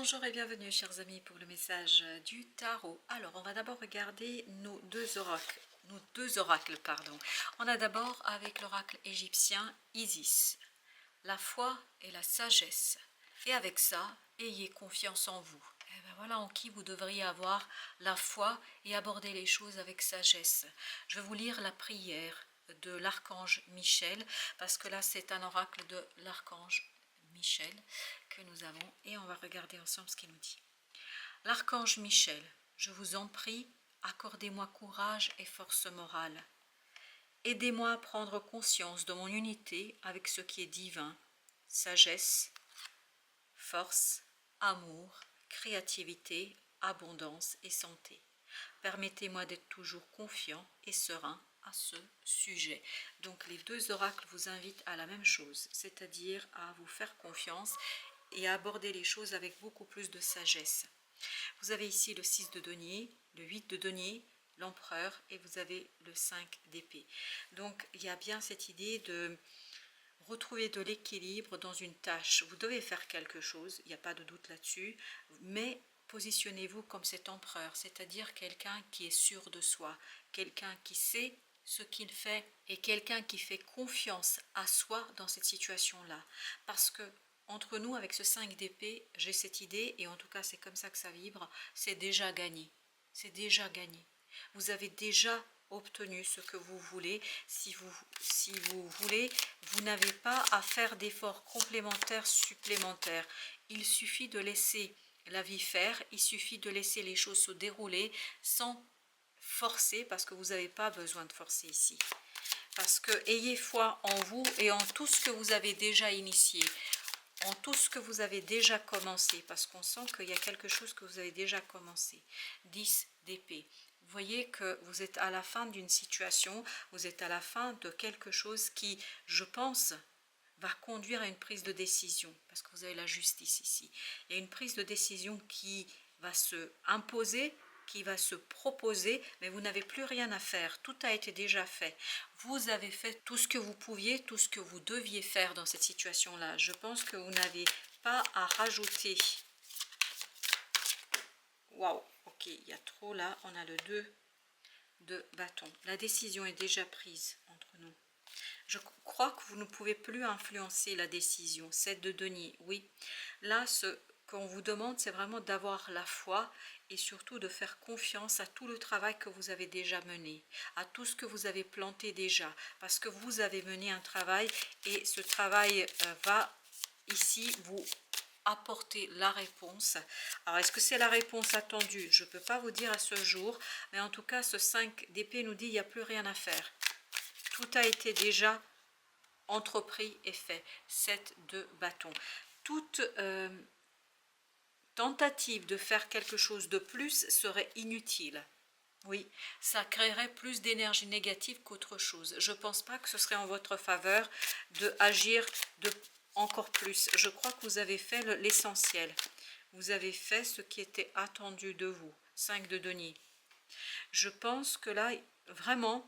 Bonjour et bienvenue chers amis pour le message du tarot. Alors on va d'abord regarder nos deux oracles, pardon. On a d'abord avec l'oracle égyptien Isis, la foi et la sagesse. Et avec ça, ayez confiance en vous. Et ben voilà en qui vous devriez avoir la foi et aborder les choses avec sagesse. Je vais vous lire la prière de l'archange Michel, parce que là c'est un oracle de l'archange Michel que nous avons, et on va regarder ensemble ce qu'il nous dit. L'archange Michel, je vous en prie, accordez-moi courage et force morale. Aidez-moi à prendre conscience de mon unité avec ce qui est divin, sagesse, force, amour, créativité, abondance et santé. Permettez-moi d'être toujours confiant et serein à ce sujet. Donc les deux oracles vous invitent à la même chose, c'est-à-dire à vous faire confiance et à aborder les choses avec beaucoup plus de sagesse. Vous avez ici le 6 de denier, le 8 de denier, l'empereur, et vous avez le 5 d'épée. Donc il y a bien cette idée de retrouver de l'équilibre dans une tâche. Vous devez faire quelque chose, il n'y a pas de doute là-dessus, mais positionnez-vous comme cet empereur, c'est-à-dire quelqu'un qui est sûr de soi, quelqu'un qui sait ce qu'il fait et quelqu'un qui fait confiance à soi dans cette situation-là. Parce que entre nous, avec ce 5 d'épée, j'ai cette idée, et en tout cas c'est comme ça que ça vibre, c'est déjà gagné. C'est déjà gagné. Vous avez déjà obtenu ce que vous voulez. Si vous voulez, vous n'avez pas à faire d'efforts complémentaires, supplémentaires. Il suffit de laisser la vie faire, il suffit de laisser les choses se dérouler sans forcer, parce que vous n'avez pas besoin de forcer ici. Parce que ayez foi en vous et en tout ce que vous avez déjà initié, en tout ce que vous avez déjà commencé, parce qu'on sent qu'il y a quelque chose que vous avez déjà commencé. 10 d'épée. Vous voyez que vous êtes à la fin d'une situation, vous êtes à la fin de quelque chose qui, je pense, va conduire à une prise de décision, parce que vous avez la justice ici. Il y a une prise de décision qui va se imposer, qui va se proposer, mais vous n'avez plus rien à faire, tout a été déjà fait. Vous avez fait tout ce que vous pouviez, tout ce que vous deviez faire dans cette situation-là. Je pense que vous n'avez pas à rajouter. Waouh, ok, il y a trop là, on a le 2 de bâton. La décision est déjà prise entre nous. Je crois que vous ne pouvez plus influencer la décision. 7 de denier, oui. Là, ce qu'on vous demande, c'est vraiment d'avoir la foi et surtout de faire confiance à tout le travail que vous avez déjà mené, à tout ce que vous avez planté déjà, parce que vous avez mené un travail et ce travail va ici vous apporter la réponse. Alors, est-ce que c'est la réponse attendue? Je ne peux pas vous dire à ce jour, mais en tout cas, ce 5 d'épée nous dit qu'il n'y a plus rien à faire. Tout a été déjà entrepris et fait. 7 de bâton. Toute tentative de faire quelque chose de plus serait inutile. Oui, ça créerait plus d'énergie négative qu'autre chose. Je ne pense pas que ce serait en votre faveur de agir encore plus. Je crois que vous avez fait l'essentiel. Vous avez fait ce qui était attendu de vous. 5 de denier. Je pense que là, vraiment,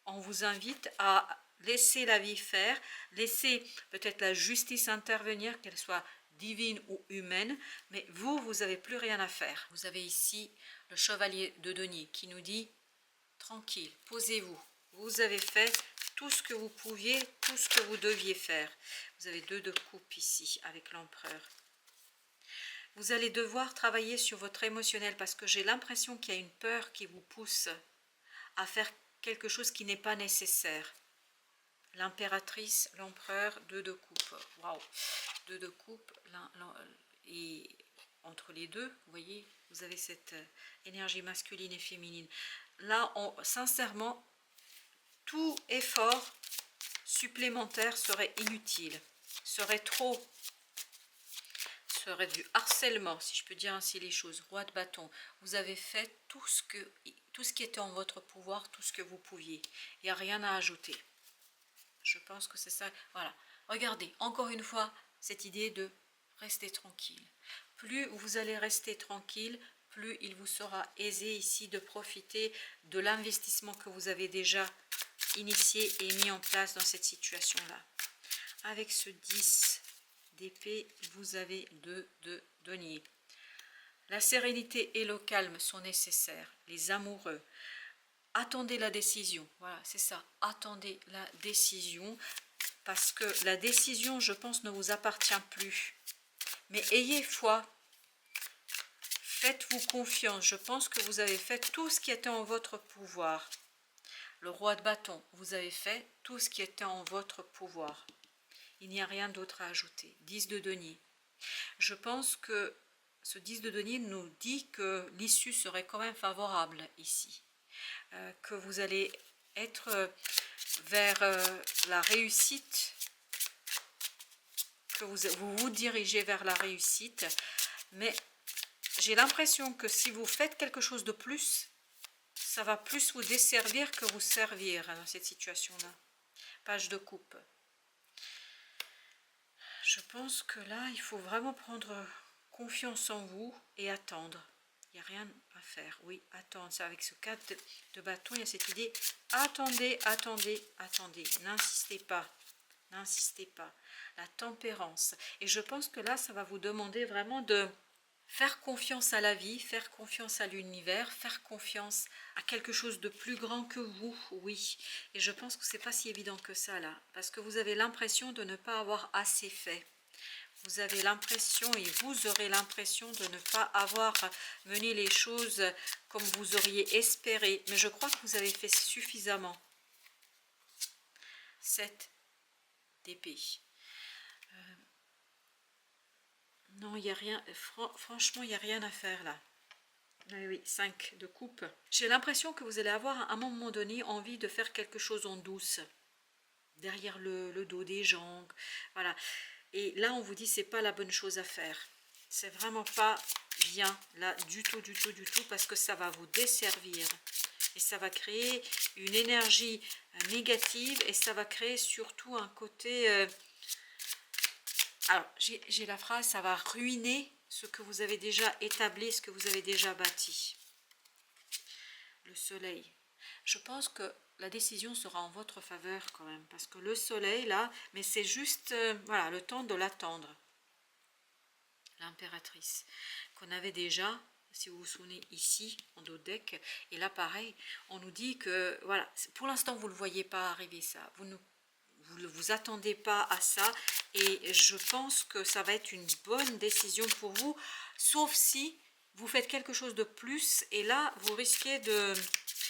on vous invite à laisser la vie faire, laisser peut-être la justice intervenir, qu'elle soit divine ou humaine, mais vous n'avez plus rien à faire. Vous avez ici le chevalier de denier qui nous dit tranquille, posez-vous. Vous avez fait tout ce que vous pouviez, tout ce que vous deviez faire. Vous avez 2 de coupe ici avec l'empereur. Vous allez devoir travailler sur votre émotionnel, parce que j'ai l'impression qu'il y a une peur qui vous pousse à faire quelque chose qui n'est pas nécessaire. L'impératrice, l'empereur, 2 de coupe. Waouh, 2 de coupe. Et entre les deux, vous voyez, vous avez cette énergie masculine et féminine. Là, sincèrement, tout effort supplémentaire serait inutile, serait serait du harcèlement, si je peux dire ainsi les choses. Roi de bâton, vous avez fait tout ce qui était en votre pouvoir, tout ce que vous pouviez. Il n'y a rien à ajouter. Je pense que c'est ça. Voilà. Regardez, encore une fois, cette idée de rester tranquille. Plus vous allez rester tranquille, plus il vous sera aisé ici de profiter de l'investissement que vous avez déjà initié et mis en place dans cette situation-là. Avec ce 10 d'épée, vous avez 2 de denier. La sérénité et le calme sont nécessaires. Les amoureux, attendez la décision. Voilà, c'est ça. Attendez la décision. Parce que la décision, je pense, ne vous appartient plus. Mais ayez foi. Faites-vous confiance. Je pense que vous avez fait tout ce qui était en votre pouvoir. Le roi de bâton, vous avez fait tout ce qui était en votre pouvoir. Il n'y a rien d'autre à ajouter. 10 de denier. Je pense que ce 10 de denier nous dit que l'issue serait quand même favorable ici. Que vous allez être vers la réussite, que vous vous dirigez vers la réussite. Mais j'ai l'impression que si vous faites quelque chose de plus, ça va plus vous desservir que vous servir dans cette situation-là. Page de coupe. Je pense que là, il faut vraiment prendre confiance en vous et attendre. Il n'y a rien à faire. Oui, attendre. C'est avec ce 4 de bâton, il y a cette idée. Attendez, attendez, attendez. N'insistez pas. N'insistez pas. La tempérance. Et je pense que là, ça va vous demander vraiment de faire confiance à la vie, faire confiance à l'univers, faire confiance à quelque chose de plus grand que vous, oui. Et je pense que c'est pas si évident que ça là, parce que vous avez l'impression de ne pas avoir assez fait. Vous avez l'impression et vous aurez l'impression de ne pas avoir mené les choses comme vous auriez espéré. Mais je crois que vous avez fait suffisamment. 7 d'épée. Non, il n'y a rien, franchement, il n'y a rien à faire là. Oui, oui, 5 de coupe. J'ai l'impression que vous allez avoir à un moment donné envie de faire quelque chose en douce. Derrière le dos des gens. Voilà. Et là, on vous dit c'est pas la bonne chose à faire. C'est vraiment pas bien là du tout, du tout, du tout. Parce que ça va vous desservir. Et ça va créer une énergie négative. Et ça va créer surtout un côté... Alors, j'ai la phrase, ça va ruiner ce que vous avez déjà établi, ce que vous avez déjà bâti. Le soleil. Je pense que la décision sera en votre faveur quand même, parce que le soleil, là, mais c'est juste, voilà, le temps de l'attendre. L'impératrice, qu'on avait déjà, si vous vous souvenez, ici, en dos de deck, et là, pareil, on nous dit que, voilà, pour l'instant, vous ne le voyez pas arriver, ça. Vous ne vous attendez pas à ça, et je pense que ça va être une bonne décision pour vous, sauf si vous faites quelque chose de plus, et là, vous risquez de...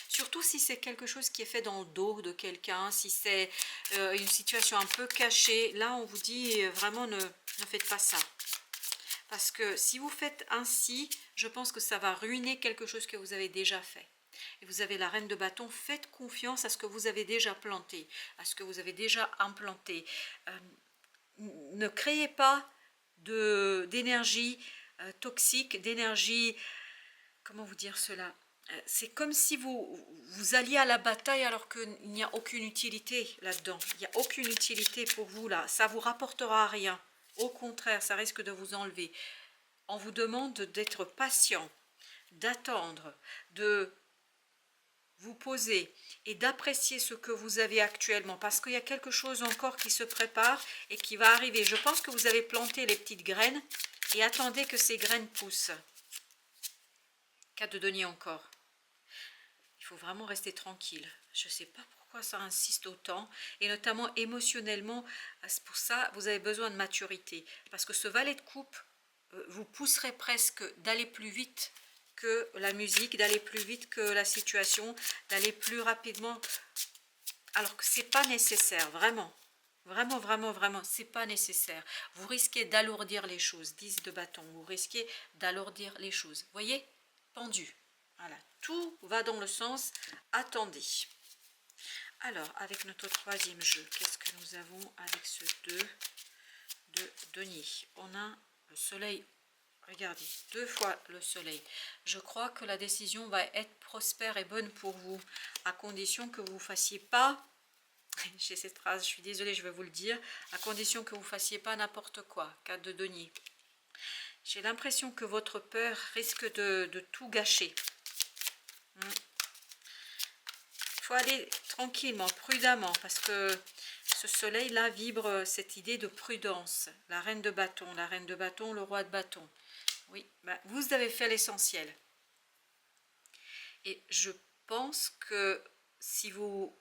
Surtout si c'est quelque chose qui est fait dans le dos de quelqu'un, si c'est une situation un peu cachée, là, on vous dit vraiment ne faites pas ça. Parce que si vous faites ainsi, je pense que ça va ruiner quelque chose que vous avez déjà fait. Et vous avez la reine de bâton, faites confiance à ce que vous avez déjà planté, à ce que vous avez déjà implanté. Ne créez pas d'énergie toxique, d'énergie, comment vous dire cela? C'est comme si vous alliez à la bataille alors qu'il n'y a aucune utilité là-dedans. Il n'y a aucune utilité pour vous là, ça ne vous rapportera rien. Au contraire, ça risque de vous enlever. On vous demande d'être patient, d'attendre, de vous poser et d'apprécier ce que vous avez actuellement, parce qu'il y a quelque chose encore qui se prépare et qui va arriver. Je pense que vous avez planté les petites graines et attendez que ces graines poussent. 4 de denier encore. Il faut vraiment rester tranquille. Je ne sais pas pourquoi ça insiste autant, et notamment émotionnellement, c'est pour ça vous avez besoin de maturité, parce que ce valet de coupe vous pousserait presque d'aller plus vite que la musique, d'aller plus vite que la situation, d'aller plus rapidement, alors que c'est pas nécessaire, vraiment. Vraiment, vraiment, vraiment, c'est pas nécessaire. Vous risquez d'alourdir les choses. 10 de bâton, vous risquez d'alourdir les choses. Voyez, pendu. Voilà, tout va dans le sens attendez. Alors, avec notre troisième jeu, qu'est-ce que nous avons avec ce 2 de denier? On a le soleil. Regardez, 2 fois le soleil. Je crois que la décision va être prospère et bonne pour vous, à condition que vous ne fassiez pas, j'ai cette phrase, je suis désolée, je vais vous le dire, à condition que vous ne fassiez pas n'importe quoi. 4 de denier. J'ai l'impression que votre peur risque de tout gâcher. Il faut aller tranquillement, prudemment, parce que ce soleil-là vibre cette idée de prudence. La reine de bâton, le roi de bâton. Oui, bah, vous avez fait l'essentiel. Et je pense que si vous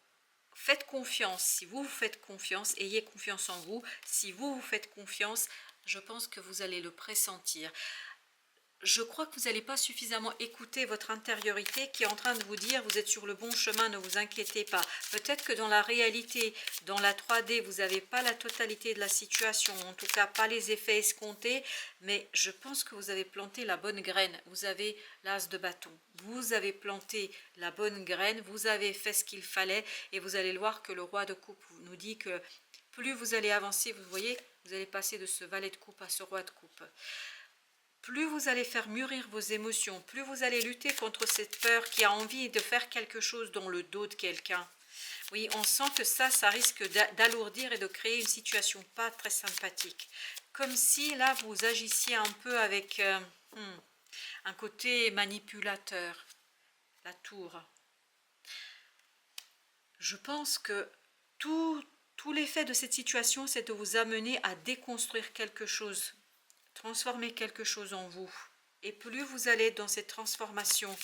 faites confiance, si vous vous faites confiance, ayez confiance en vous, si vous vous faites confiance, je pense que vous allez le pressentir. Je crois que vous n'allez pas suffisamment écouter votre intériorité qui est en train de vous dire vous êtes sur le bon chemin, ne vous inquiétez pas. Peut-être que dans la réalité, dans la 3D, vous n'avez pas la totalité de la situation, en tout cas pas les effets escomptés, mais je pense que vous avez planté la bonne graine. Vous avez l'as de bâton. Vous avez planté la bonne graine, vous avez fait ce qu'il fallait et vous allez voir que le roi de coupe nous dit que plus vous allez avancer, vous voyez, vous allez passer de ce valet de coupe à ce roi de coupe. Plus vous allez faire mûrir vos émotions, plus vous allez lutter contre cette peur qui a envie de faire quelque chose dans le dos de quelqu'un. Oui, on sent que ça risque d'alourdir et de créer une situation pas très sympathique. Comme si là, vous agissiez un peu avec un côté manipulateur, la tour. Je pense que tout l'effet de cette situation, c'est de vous amener à déconstruire quelque chose. Transformer quelque chose en vous. Et plus vous allez dans cette transformation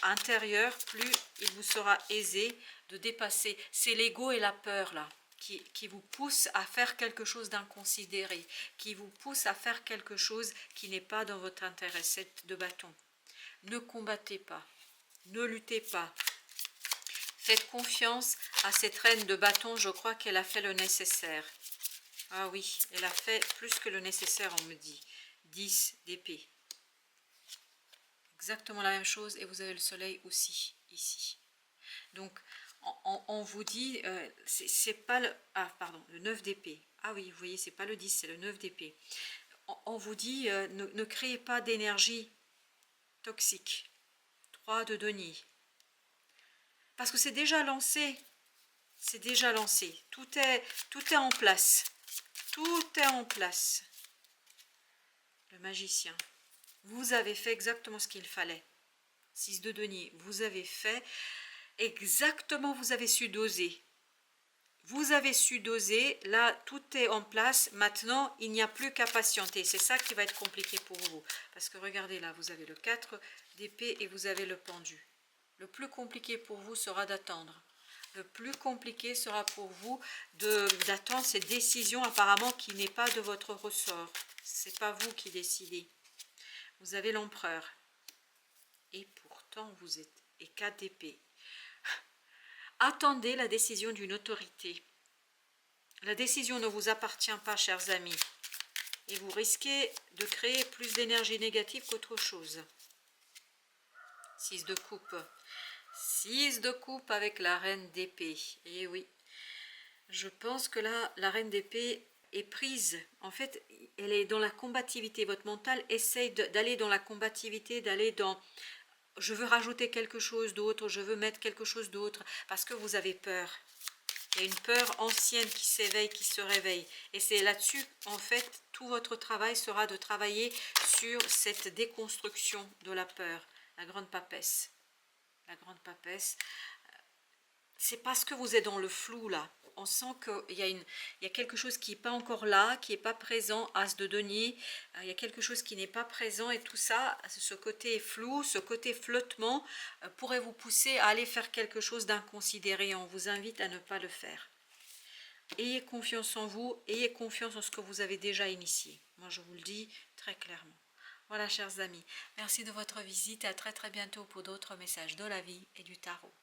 intérieure, plus il vous sera aisé de dépasser. C'est l'ego et la peur là qui vous poussent à faire quelque chose d'inconsidéré, qui vous poussent à faire quelque chose qui n'est pas dans votre intérêt, c'est de bâton. Ne combattez pas, ne luttez pas. Faites confiance à cette reine de bâton, je crois qu'elle a fait le nécessaire. Ah oui, elle a fait plus que le nécessaire, on me dit. 10 d'épée. Exactement la même chose, et vous avez le soleil aussi, ici. Donc, on vous dit, c'est pas le... Ah, pardon, le 9 d'épée. Ah oui, vous voyez, c'est pas le 10, c'est le 9 d'épée. On vous dit, ne créez pas d'énergie toxique. 3 de denier. Parce que c'est déjà lancé. C'est déjà lancé. Tout est en place. Tout est en place. Le magicien. Vous avez fait exactement ce qu'il fallait. 6 de denier. Vous avez fait exactement, vous avez su doser. Vous avez su doser. Là, tout est en place. Maintenant, il n'y a plus qu'à patienter. C'est ça qui va être compliqué pour vous. Parce que regardez là, vous avez le 4 d'épée et vous avez le pendu. Le plus compliqué pour vous sera d'attendre. Le plus compliqué sera pour vous d'attendre cette décision apparemment qui n'est pas de votre ressort. Ce n'est pas vous qui décidez. Vous avez l'empereur. Et pourtant, vous êtes... Et 4 d'épée. Attendez la décision d'une autorité. La décision ne vous appartient pas, chers amis. Et vous risquez de créer plus d'énergie négative qu'autre chose. 6 de coupe. 6 de coupe avec la reine d'épée. Et oui, je pense que là, la reine d'épée est prise. En fait, elle est dans la combativité. Votre mental essaye d'aller dans la combativité, d'aller dans... Je veux rajouter quelque chose d'autre, je veux mettre quelque chose d'autre, parce que vous avez peur. Il y a une peur ancienne qui s'éveille, qui se réveille. Et c'est là-dessus, en fait, tout votre travail sera de travailler sur cette déconstruction de la peur. La grande papesse. La grande papesse. C'est parce que vous êtes dans le flou là. On sent qu'il y a quelque chose qui n'est pas encore là, qui n'est pas présent, as de denier. Il y a quelque chose qui n'est pas présent et tout ça, ce côté flou, ce côté flottement pourrait vous pousser à aller faire quelque chose d'inconsidéré. On vous invite à ne pas le faire. Ayez confiance en vous, ayez confiance en ce que vous avez déjà initié. Moi je vous le dis très clairement. Voilà chers amis, merci de votre visite et à très bientôt pour d'autres messages de la vie et du tarot.